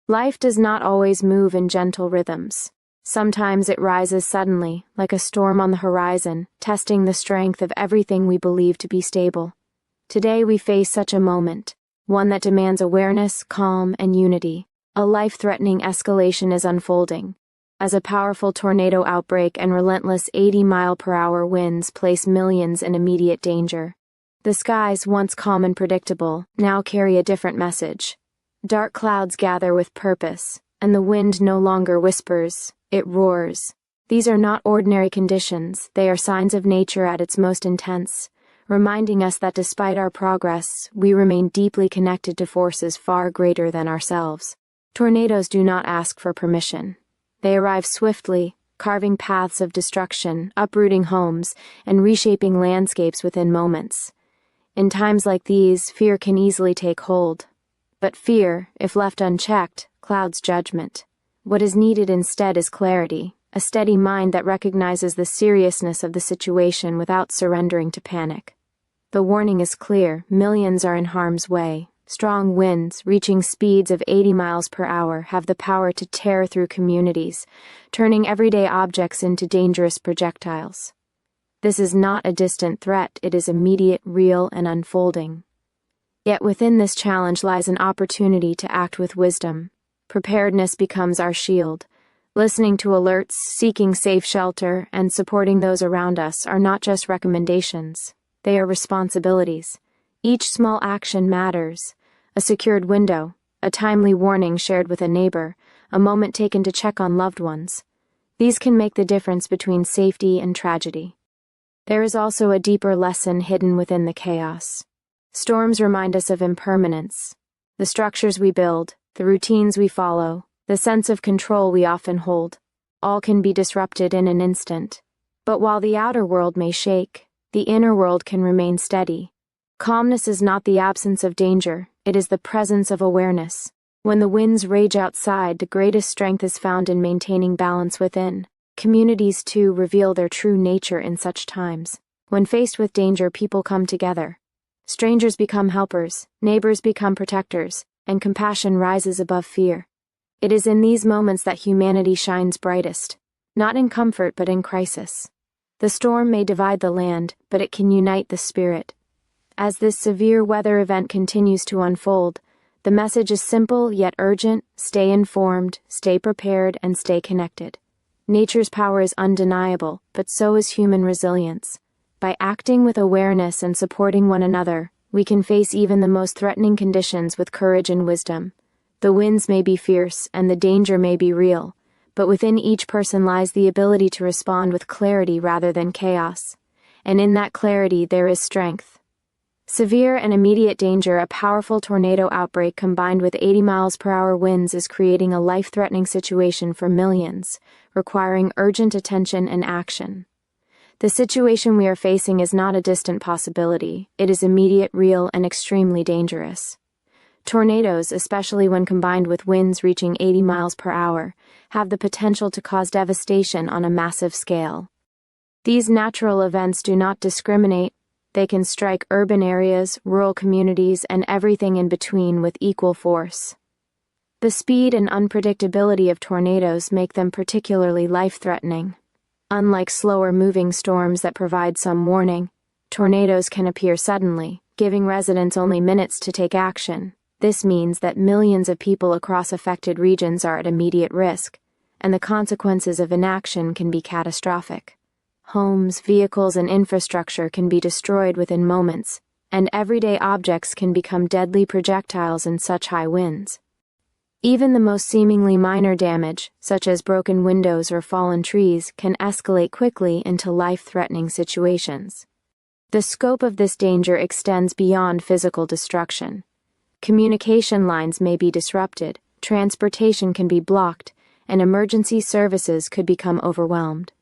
Life does not always move in gentle rhythms. Sometimes it rises suddenly, like a storm on the horizon, testing the strength of everything we believe to be stable. Today we face such a moment, one that demands awareness, calm, and unity. A life-threatening escalation is unfolding, as a powerful tornado outbreak and relentless 80-mile-per-hour winds place millions in immediate danger. The skies, once calm and predictable, now carry a different message. Dark clouds gather with purpose, and the wind no longer whispers, it roars. These are not ordinary conditions, they are signs of nature at its most intense, reminding us that despite our progress, we remain deeply connected to forces far greater than ourselves. Tornadoes do not ask for permission. They arrive swiftly, carving paths of destruction, uprooting homes, and reshaping landscapes within moments. In times like these, fear can easily take hold. But fear, if left unchecked, clouds judgment. What is needed instead is clarity, a steady mind that recognizes the seriousness of the situation without surrendering to panic. The warning is clear: millions are in harm's way. Strong winds, reaching speeds of 80 miles per hour, have the power to tear through communities, turning everyday objects into dangerous projectiles. This is not a distant threat, it is immediate, real, and unfolding. Yet within this challenge lies an opportunity to act with wisdom. Preparedness becomes our shield. Listening to alerts, seeking safe shelter, and supporting those around us are not just recommendations. They are responsibilities. Each small action matters. A secured window, a timely warning shared with a neighbor, a moment taken to check on loved ones. These can make the difference between safety and tragedy. There is also a deeper lesson hidden within the chaos. Storms remind us of impermanence. The structures we build, the routines we follow, the sense of control we often hold, all can be disrupted in an instant. But while the outer world may shake, the inner world can remain steady. Calmness is not the absence of danger, it is the presence of awareness. When the winds rage outside, the greatest strength is found in maintaining balance within. Communities, too, reveal their true nature in such times. When faced with danger, people come together. Strangers become helpers, neighbors become protectors, and compassion rises above fear. It is in these moments that humanity shines brightest, not in comfort but in crisis. The storm may divide the land, but it can unite the spirit. As this severe weather event continues to unfold, the message is simple yet urgent: stay informed, stay prepared, and stay connected. Nature's power is undeniable, but so is human resilience. By acting with awareness and supporting one another, we can face even the most threatening conditions with courage and wisdom. The winds may be fierce and the danger may be real, but within each person lies the ability to respond with clarity rather than chaos. And in that clarity there is strength. Severe and immediate danger: a powerful tornado outbreak combined with 80 miles per hour winds is creating a life-threatening situation for millions, requiring urgent attention and action. The situation we are facing is not a distant possibility, it is immediate, real, and extremely dangerous. Tornadoes, especially when combined with winds reaching 80 miles per hour, have the potential to cause devastation on a massive scale. These natural events do not discriminate. They can strike urban areas, rural communities, and everything in between with equal force. The speed and unpredictability of tornadoes make them particularly life-threatening. Unlike slower-moving storms that provide some warning, tornadoes can appear suddenly, giving residents only minutes to take action. This means that millions of people across affected regions are at immediate risk, and the consequences of inaction can be catastrophic. Homes, vehicles, and infrastructure can be destroyed within moments, and everyday objects can become deadly projectiles in such high winds. Even the most seemingly minor damage, such as broken windows or fallen trees, can escalate quickly into life-threatening situations. The scope of this danger extends beyond physical destruction. Communication lines may be disrupted, transportation can be blocked, and emergency services could become overwhelmed.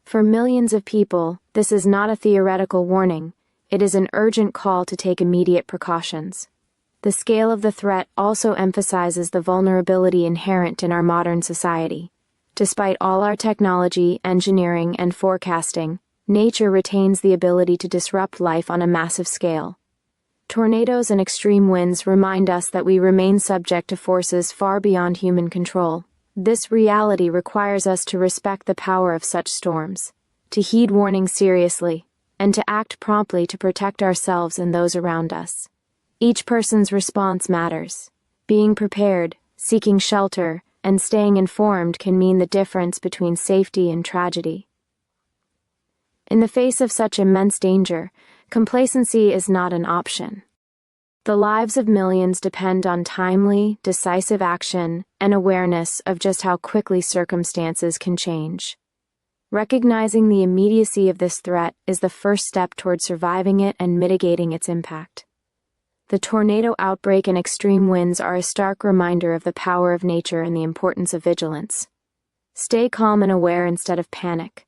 For millions of people, this is not a theoretical warning, it is an urgent call to take immediate precautions. The scale of the threat also emphasizes the vulnerability inherent in our modern society. Despite all our technology, engineering, and forecasting, nature retains the ability to disrupt life on a massive scale. Tornadoes and extreme winds remind us that we remain subject to forces far beyond human control. This reality requires us to respect the power of such storms, to heed warnings seriously, and to act promptly to protect ourselves and those around us. Each person's response matters. Being prepared, seeking shelter, and staying informed can mean the difference between safety and tragedy. In the face of such immense danger, complacency is not an option. The lives of millions depend on timely, decisive action and awareness of just how quickly circumstances can change. Recognizing the immediacy of this threat is the first step toward surviving it and mitigating its impact. The tornado outbreak and extreme winds are a stark reminder of the power of nature and the importance of vigilance. Stay calm and aware instead of panic.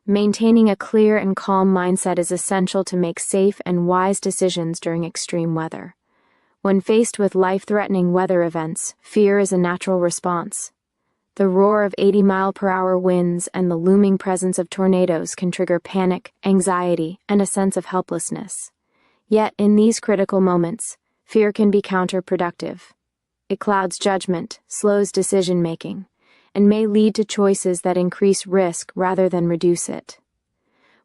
Maintaining a clear and calm mindset is essential to make safe and wise decisions during extreme weather. When faced with life-threatening weather events, fear is a natural response. The roar of 80-mile-per-hour winds and the looming presence of tornadoes can trigger panic, anxiety, and a sense of helplessness. Yet, in these critical moments, fear can be counterproductive. It clouds judgment, slows decision-making, and may lead to choices that increase risk rather than reduce it.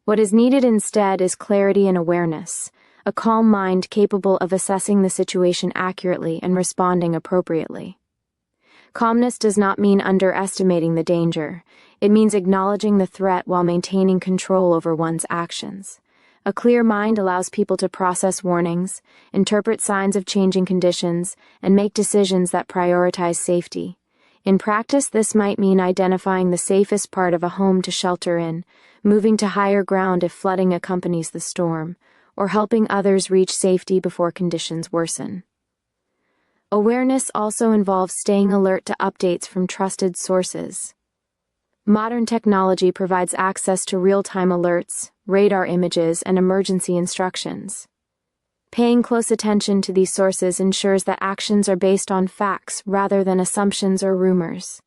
What is needed instead is clarity and awareness, a calm mind capable of assessing the situation accurately and responding appropriately. Calmness does not mean underestimating the danger. It means acknowledging the threat while maintaining control over one's actions. A clear mind allows people to process warnings, interpret signs of changing conditions, and make decisions that prioritize safety. In practice, this might mean identifying the safest part of a home to shelter in, moving to higher ground if flooding accompanies the storm, or helping others reach safety before conditions worsen. Awareness also involves staying alert to updates from trusted sources. Modern technology provides access to real-time alerts, radar images, and emergency instructions. Paying close attention to these sources ensures that actions are based on facts rather than assumptions or rumors.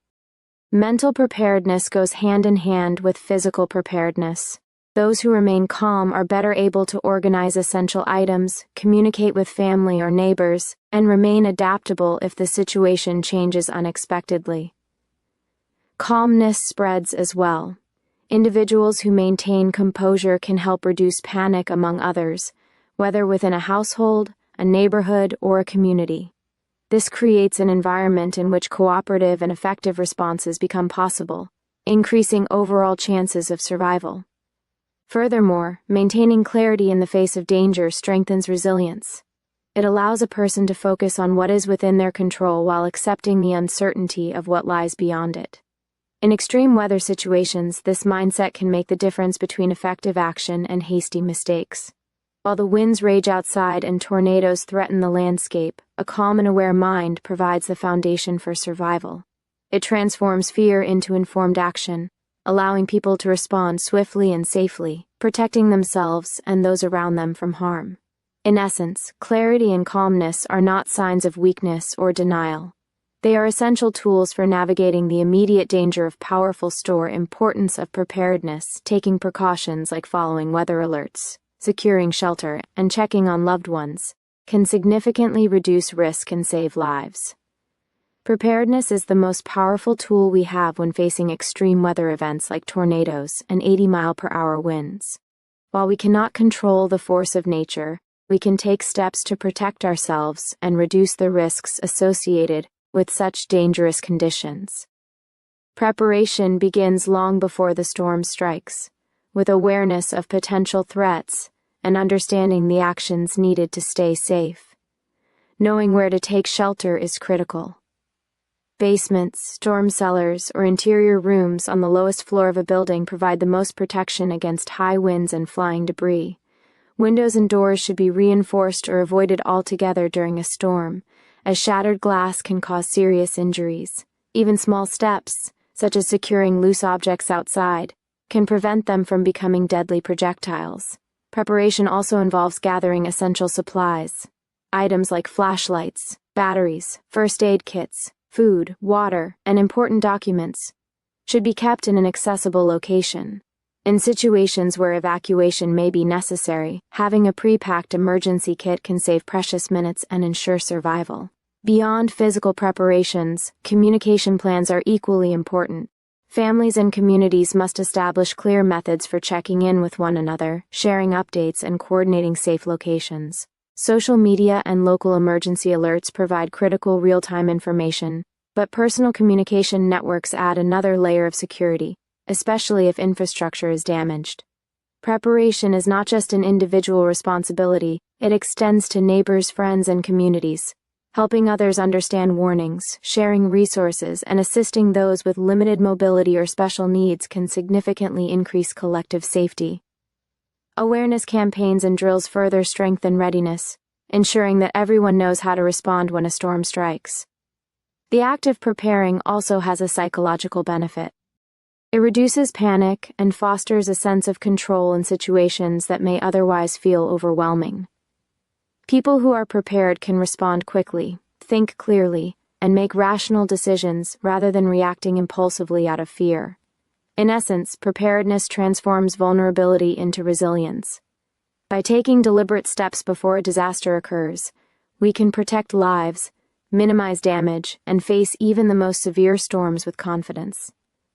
Mental preparedness goes hand in hand with physical preparedness. Those who remain calm are better able to organize essential items, communicate with family or neighbors, and remain adaptable if the situation changes unexpectedly. Calmness spreads as well. Individuals who maintain composure can help reduce panic among others, whether within a household, a neighborhood, or a community. This creates an environment in which cooperative and effective responses become possible, increasing overall chances of survival. Furthermore, maintaining clarity in the face of danger strengthens resilience. It allows a person to focus on what is within their control while accepting the uncertainty of what lies beyond it. In extreme weather situations, this mindset can make the difference between effective action and hasty mistakes. While the winds rage outside and tornadoes threaten the landscape, a calm and aware mind provides the foundation for survival. It transforms fear into informed action, allowing people to respond swiftly and safely, protecting themselves and those around them from harm. In essence, clarity and calmness are not signs of weakness or denial. They are essential tools for navigating the immediate danger of powerful importance of preparedness, taking precautions like following weather alerts, securing shelter, and checking on loved ones, can significantly reduce risk and save lives. Preparedness is the most powerful tool we have when facing extreme weather events like tornadoes and 80-mile-per-hour winds. While we cannot control the force of nature, we can take steps to protect ourselves and reduce the risks associated with such dangerous conditions. Preparation begins long before the storm strikes, with awareness of potential threats and understanding the actions needed to stay safe. Knowing where to take shelter is critical. Basements, storm cellars, or interior rooms on the lowest floor of a building provide the most protection against high winds and flying debris. Windows and doors should be reinforced or avoided altogether during a storm, as shattered glass can cause serious injuries. Even small steps, such as securing loose objects outside, can prevent them from becoming deadly projectiles. Preparation also involves gathering essential supplies. Items like flashlights, batteries, first aid kits, food, water, and important documents should be kept in an accessible location. In situations where evacuation may be necessary, having a pre-packed emergency kit can save precious minutes and ensure survival. Beyond physical preparations, communication plans are equally important. Families and communities must establish clear methods for checking in with one another, sharing updates, and coordinating safe locations. Social media and local emergency alerts provide critical real-time information, but personal communication networks add another layer of security, especially if infrastructure is damaged. Preparation is not just an individual responsibility, it extends to neighbors, friends, and communities. Helping others understand warnings, sharing resources, and assisting those with limited mobility or special needs can significantly increase collective safety. Awareness campaigns and drills further strengthen readiness, ensuring that everyone knows how to respond when a storm strikes. The act of preparing also has a psychological benefit. It reduces panic and fosters a sense of control in situations that may otherwise feel overwhelming. People who are prepared can respond quickly, think clearly, and make rational decisions rather than reacting impulsively out of fear. In essence, preparedness transforms vulnerability into resilience. By taking deliberate steps before a disaster occurs, we can protect lives, minimize damage, and face even the most severe storms with confidence.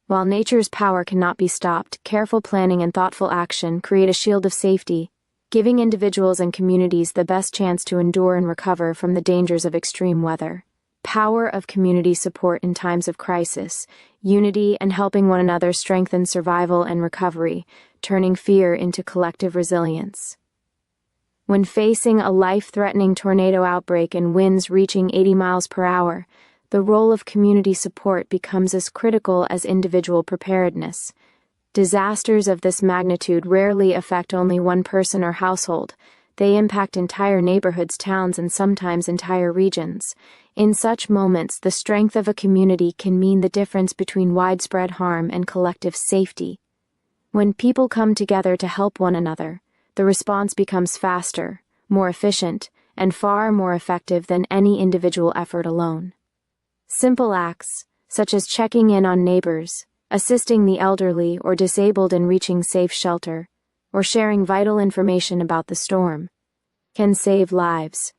While nature's power cannot be stopped, careful planning and thoughtful action create a shield of safety, giving individuals and communities the best chance to endure and recover from the dangers of extreme weather. Power of community support in times of crisis, unity and helping one another strengthen survival and recovery, turning fear into collective resilience. When facing a life-threatening tornado outbreak and winds reaching 80 miles per hour, the role of community support becomes as critical as individual preparedness. Disasters of this magnitude rarely affect only one person or household. They impact entire neighborhoods, towns, and sometimes entire regions. In such moments, the strength of a community can mean the difference between widespread harm and collective safety. When people come together to help one another, the response becomes faster, more efficient, and far more effective than any individual effort alone. Simple acts, such as checking in on neighbors, assisting the elderly or disabled in reaching safe shelter, or sharing vital information about the storm, can save lives.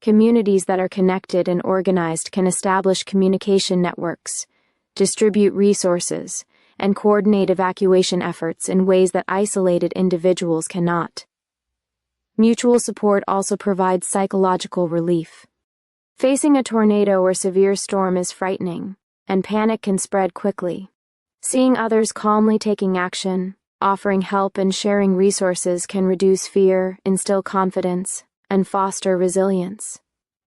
Communities that are connected and organized can establish communication networks, distribute resources, and coordinate evacuation efforts in ways that isolated individuals cannot. Mutual support also provides psychological relief. Facing a tornado or severe storm is frightening, and panic can spread quickly. Seeing others calmly taking action, offering help, and sharing resources can reduce fear, instill confidence, and foster resilience.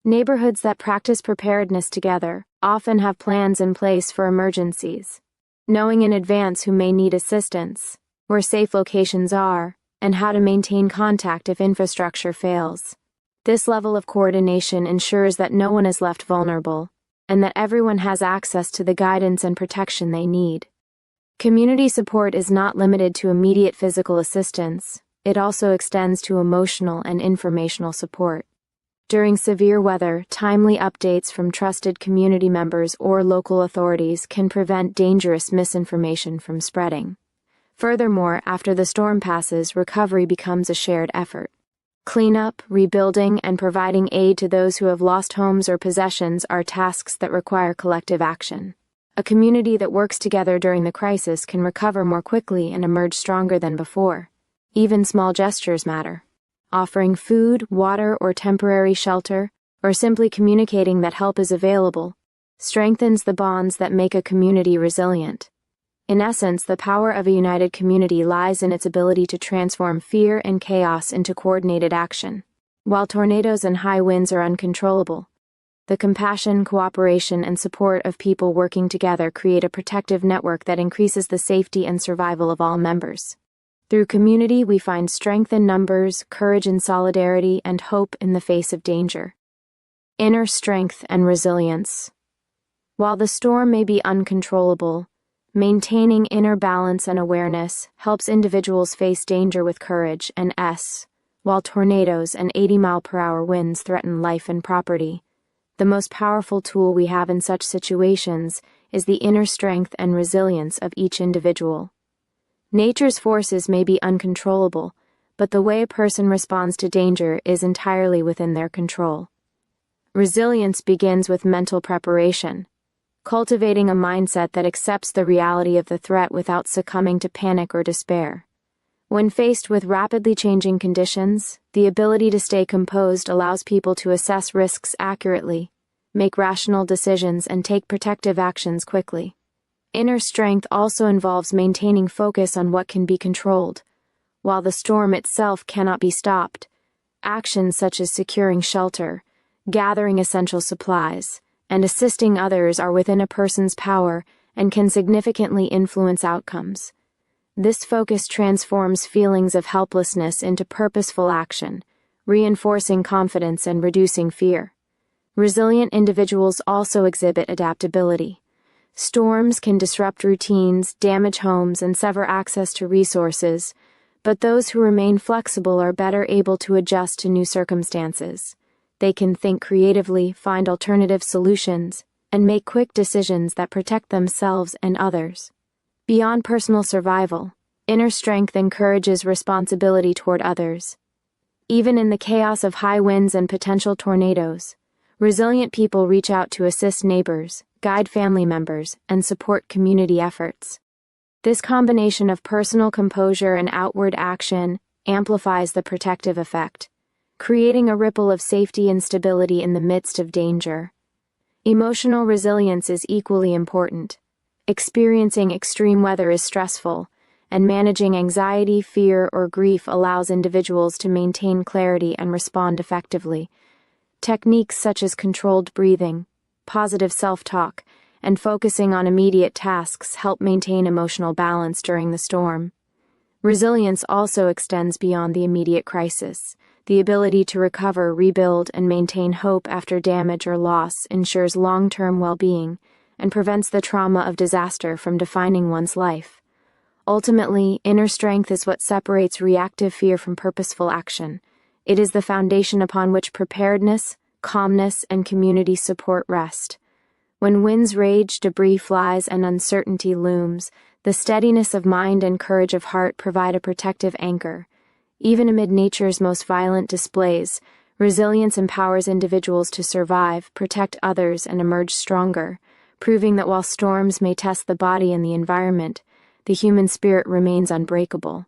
Neighborhoods that practice preparedness together often have plans in place for emergencies, knowing in advance who may need assistance, where safe locations are, and how to maintain contact if infrastructure fails. This level of coordination ensures that no one is left vulnerable, and that everyone has access to the guidance and protection they need. Community support is not limited to immediate physical assistance, it also extends to emotional and informational support. During severe weather, timely updates from trusted community members or local authorities can prevent dangerous misinformation from spreading. Furthermore, after the storm passes, recovery becomes a shared effort. Cleanup, rebuilding, and providing aid to those who have lost homes or possessions are tasks that require collective action. A community that works together during the crisis can recover more quickly and emerge stronger than before. Even small gestures matter. Offering food, water, or temporary shelter, or simply communicating that help is available, strengthens the bonds that make a community resilient. In essence, the power of a united community lies in its ability to transform fear and chaos into coordinated action. While tornadoes and high winds are uncontrollable, the compassion, cooperation, and support of people working together create a protective network that increases the safety and survival of all members. Through community, we find strength in numbers, courage in solidarity, and hope in the face of danger. Inner strength and resilience. While the storm may be uncontrollable, maintaining inner balance and awareness helps individuals face danger with courage and while tornadoes and 80-mile-per-hour winds threaten life and property, the most powerful tool we have in such situations is the inner strength and resilience of each individual. Nature's forces may be uncontrollable, but the way a person responds to danger is entirely within their control. Resilience begins with mental preparation, cultivating a mindset that accepts the reality of the threat without succumbing to panic or despair. When faced with rapidly changing conditions, the ability to stay composed allows people to assess risks accurately, make rational decisions, and take protective actions quickly. Inner strength also involves maintaining focus on what can be controlled. While the storm itself cannot be stopped, actions such as securing shelter, gathering essential supplies, and assisting others are within a person's power and can significantly influence outcomes. This focus transforms feelings of helplessness into purposeful action, reinforcing confidence and reducing fear. Resilient individuals also exhibit adaptability. Storms can disrupt routines, damage homes, and sever access to resources, but those who remain flexible are better able to adjust to new circumstances. They can think creatively, find alternative solutions, and make quick decisions that protect themselves and others. Beyond personal survival, inner strength encourages responsibility toward others. Even in the chaos of high winds and potential tornadoes, resilient people reach out to assist neighbors, guide family members, and support community efforts. This combination of personal composure and outward action amplifies the protective effect, creating a ripple of safety and stability in the midst of danger. Emotional resilience is equally important. Experiencing extreme weather is stressful, and managing anxiety, fear, or grief allows individuals to maintain clarity and respond effectively. Techniques such as controlled breathing, positive self-talk, and focusing on immediate tasks help maintain emotional balance during the storm. Resilience also extends beyond the immediate crisis. The ability to recover, rebuild, and maintain hope after damage or loss ensures long-term well-being and prevents the trauma of disaster from defining one's life. Ultimately, inner strength is what separates reactive fear from purposeful action. It is the foundation upon which preparedness, calmness, and community support rest. When winds rage, debris flies, and uncertainty looms, the steadiness of mind and courage of heart provide a protective anchor. Even amid nature's most violent displays, resilience empowers individuals to survive, protect others, and emerge stronger, proving that while storms may test the body and the environment, the human spirit remains unbreakable.